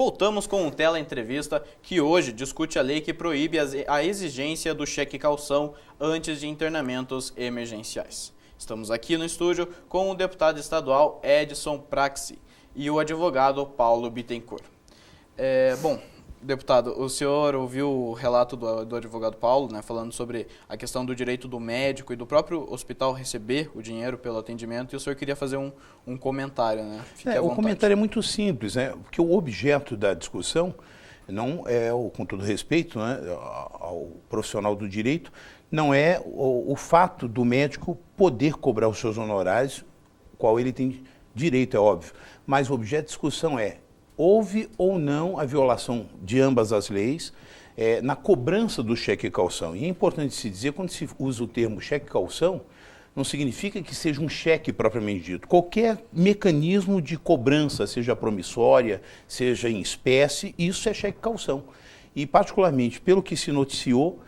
voltamos com um Tela-Entrevista que hoje discute a lei que proíbe a exigência do cheque calção antes de internamentos emergenciais. Estamos aqui no estúdio com o deputado estadual Edson Praxi e o advogado Paulo Bittencourt. Bom, deputado, o senhor ouviu o relato do advogado Paulo, né, falando sobre a questão do direito do médico e do próprio hospital receber o dinheiro pelo atendimento, e o senhor queria fazer um comentário, né? Fique à vontade. O comentário é muito simples, né? Porque o objeto da discussão não é, com todo respeito, né, ao profissional do direito, não é o fato do médico poder cobrar os seus honorários, qual ele tem direito, é óbvio, mas o objeto de discussão é: houve ou não a violação de ambas as leis na cobrança do cheque-calção. E é importante se dizer, quando se usa o termo cheque-calção, não significa que seja um cheque propriamente dito. Qualquer mecanismo de cobrança, seja promissória, seja em espécie, isso é cheque-calção. E, particularmente, pelo que se noticiou,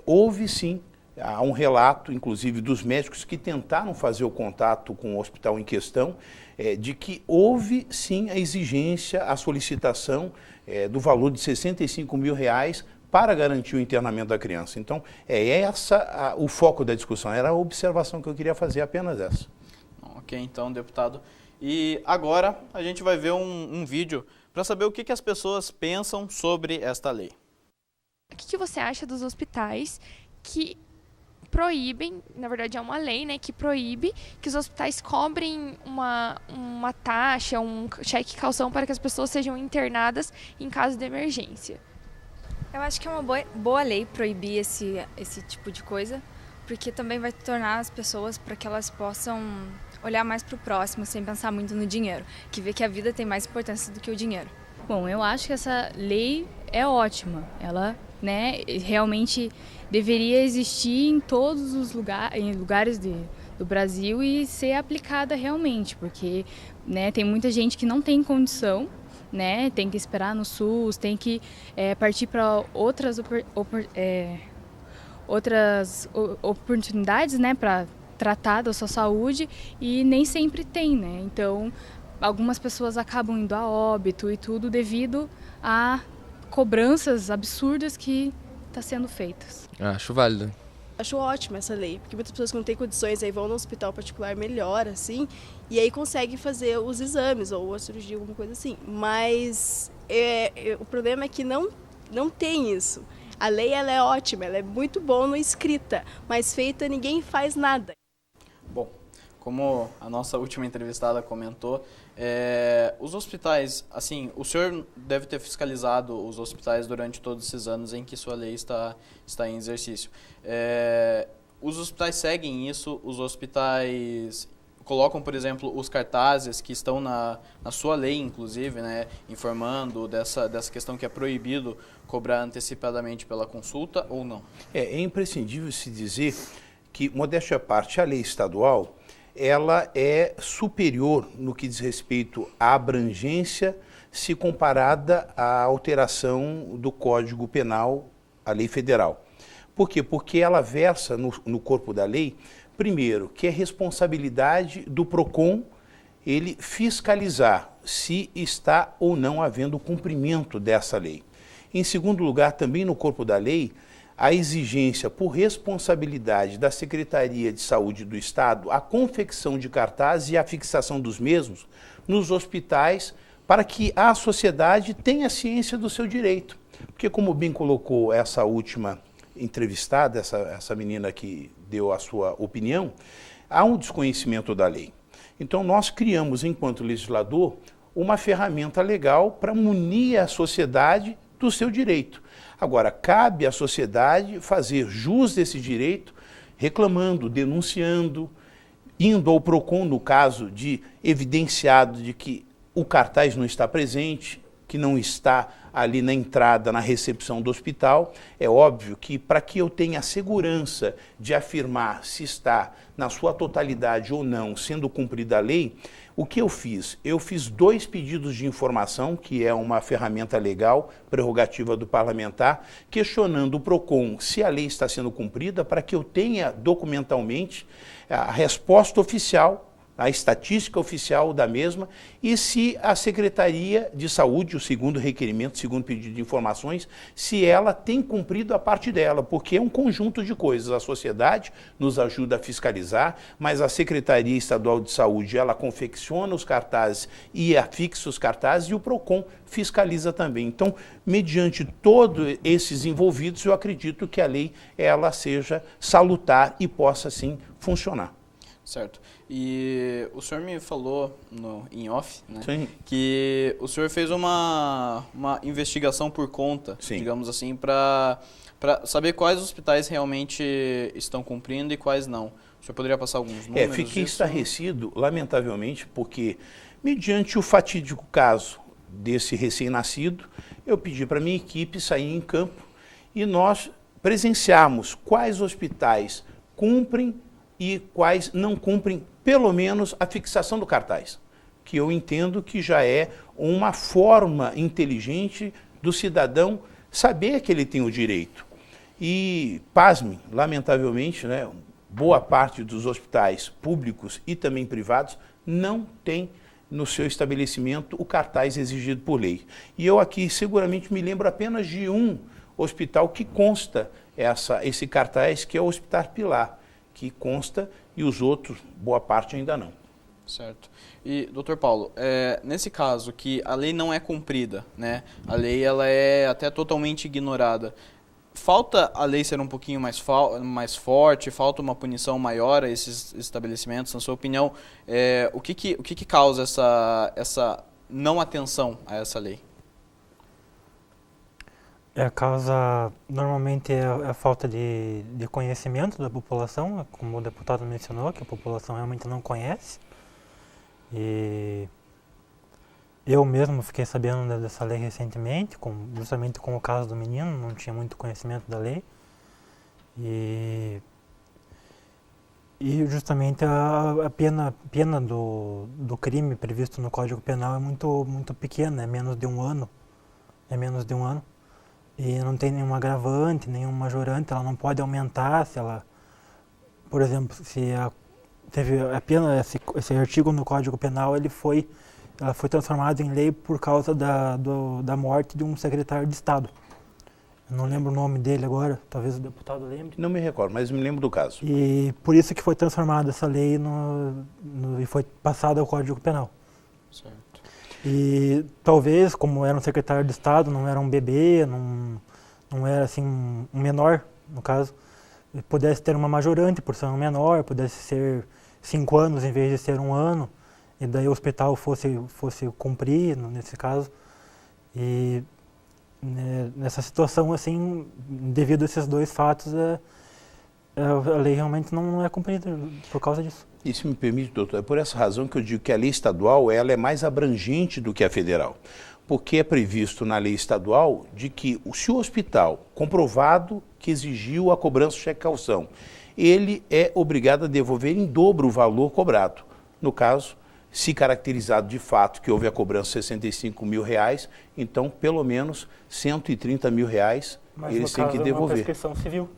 houve sim, há um relato, inclusive, dos médicos que tentaram fazer o contato com o hospital em questão, de que houve sim a exigência, a solicitação do valor de R$65 mil para garantir o internamento da criança. Então, o foco da discussão, era a observação que eu queria fazer, apenas essa. Ok, então, deputado. E agora a gente vai ver um vídeo para saber o que as pessoas pensam sobre esta lei. O que você acha dos hospitais que proíbem, na verdade é uma lei, né, que proíbe que os hospitais cobrem uma taxa, um cheque calção para que as pessoas sejam internadas em caso de emergência? Eu acho que é uma boa lei proibir esse tipo de coisa, porque também vai tornar as pessoas para que elas possam olhar mais para o próximo, sem pensar muito no dinheiro, que vê que a vida tem mais importância do que o dinheiro. Bom, eu acho que essa lei é ótima. Ela, né, realmente deveria existir em todos os lugares do Brasil e ser aplicada realmente, porque, né, tem muita gente que não tem condição, né, tem que esperar no SUS, tem que partir para outras oportunidades, né, para tratar da sua saúde, e nem sempre tem, né? Então, algumas pessoas acabam indo a óbito e tudo devido a cobranças absurdas que estão sendo feitas. Acho válido. Acho ótima essa lei, porque muitas pessoas que não têm condições aí vão no hospital particular melhor, assim, e aí conseguem fazer os exames ou a cirurgia, alguma coisa assim. Mas o problema é que não tem isso. A lei, ela é ótima, ela é muito boa no escrita, mas feita ninguém faz nada. Bom, como a nossa última entrevistada comentou, os hospitais, assim, o senhor deve ter fiscalizado os hospitais durante todos esses anos em que sua lei está em exercício. Os hospitais seguem isso, os hospitais colocam, por exemplo, os cartazes que estão na sua lei, inclusive, né, informando dessa questão que é proibido cobrar antecipadamente pela consulta, ou não? É imprescindível se dizer que, modéstia à parte, a lei estadual, ela é superior no que diz respeito à abrangência se comparada à alteração do Código Penal, a lei federal. Por quê? Porque ela versa no corpo da lei, primeiro, que é responsabilidade do PROCON ele fiscalizar se está ou não havendo cumprimento dessa lei. Em segundo lugar, também no corpo da lei, a exigência por responsabilidade da Secretaria de Saúde do Estado, a confecção de cartazes e a fixação dos mesmos nos hospitais, para que a sociedade tenha ciência do seu direito. Porque, como bem colocou essa última entrevistada, essa menina que deu a sua opinião, há um desconhecimento da lei. Então, nós criamos, enquanto legislador, uma ferramenta legal para munir a sociedade do seu direito. Agora, cabe à sociedade fazer jus desse direito, reclamando, denunciando, indo ao PROCON, no caso de evidenciado de que o cartaz não está presente, que não está ali na entrada, na recepção do hospital. É óbvio que, para que eu tenha a segurança de afirmar se está na sua totalidade ou não sendo cumprida a lei, o que eu fiz? Eu fiz 2 pedidos de informação, que é uma ferramenta legal, prerrogativa do parlamentar, questionando o PROCON se a lei está sendo cumprida, para que eu tenha documentalmente a resposta oficial a estatística oficial da mesma e se a Secretaria de Saúde, o segundo requerimento, o segundo pedido de informações, se ela tem cumprido a parte dela, porque é um conjunto de coisas. A sociedade nos ajuda a fiscalizar, mas a Secretaria Estadual de Saúde, ela confecciona os cartazes e afixa os cartazes e o PROCON fiscaliza também. Então, mediante todos esses envolvidos, eu acredito que a lei ela seja salutar e possa, sim, funcionar. Certo. E o senhor me falou em off, né, Sim. que o senhor fez uma investigação por conta, Sim. digamos assim, para saber quais hospitais realmente estão cumprindo e quais não. O senhor poderia passar alguns números? Fiquei disso? estarrecido, lamentavelmente, porque, mediante o fatídico caso desse recém-nascido, eu pedi para a minha equipe sair em campo e nós presenciarmos quais hospitais cumprem e quais não cumprem, pelo menos, a fixação do cartaz, que eu entendo que já é uma forma inteligente do cidadão saber que ele tem o direito. E, pasme, lamentavelmente, né, boa parte dos hospitais públicos e também privados não tem no seu estabelecimento o cartaz exigido por lei. E eu aqui seguramente me lembro apenas de um hospital que consta esse cartaz, que é o Hospital Pilar, que consta, e os outros, boa parte ainda não. Certo. E, doutor Paulo, nesse caso que a lei não é cumprida, né, a lei ela é até totalmente ignorada, falta a lei ser um pouquinho mais forte, falta uma punição maior a esses estabelecimentos? Na sua opinião, o que causa essa não atenção a essa lei? A causa, normalmente, é a falta de conhecimento da população, como o deputado mencionou, que a população realmente não conhece. E eu mesmo fiquei sabendo dessa lei recentemente, justamente com o caso do menino, não tinha muito conhecimento da lei. E justamente a pena do crime previsto no Código Penal é muito pequena, é menos de um ano. E não tem nenhum agravante, nenhum majorante, ela não pode aumentar se ela, por exemplo, se teve a pena, esse artigo no Código Penal, ela foi transformada em lei por causa da morte de um secretário de Estado. Eu não lembro o nome dele agora, talvez o deputado lembre. Não me recordo, mas me lembro do caso. E por isso que foi transformada essa lei e foi passada ao Código Penal. Certo. E talvez, como era um secretário de Estado, não era um bebê, não era assim um menor, no caso, pudesse ter uma majorante por ser um menor, pudesse ser 5 anos em vez de ser 1 ano, e daí o hospital fosse cumprir, nesse caso. E nessa situação, assim, devido a esses dois fatos, a lei realmente não é cumprida por causa disso. E se me permite, doutor, é por essa razão que eu digo que a lei estadual ela é mais abrangente do que a federal. Porque é previsto na lei estadual de que se o hospital, comprovado que exigiu a cobrança do cheque-calção, ele é obrigado a devolver em dobro o valor cobrado. No caso, se caracterizado de fato que houve a cobrança de R$65 mil, então pelo menos R$130 mil eles têm que devolver. Mas no caso é uma prescrição civil.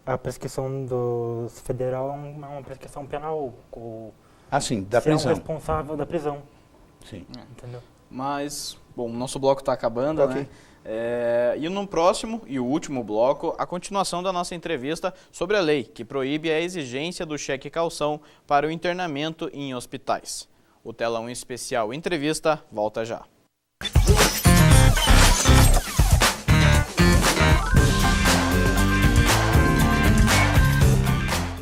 A prescrição do federal é uma prescrição penal. Sim, da prisão. É o responsável da prisão. Sim. Entendeu? Mas, bom, nosso bloco está acabando, okay, né? E no próximo e o último bloco, a continuação da nossa entrevista sobre a lei que proíbe a exigência do cheque-calção para o internamento em hospitais. O Telão Especial Entrevista volta já.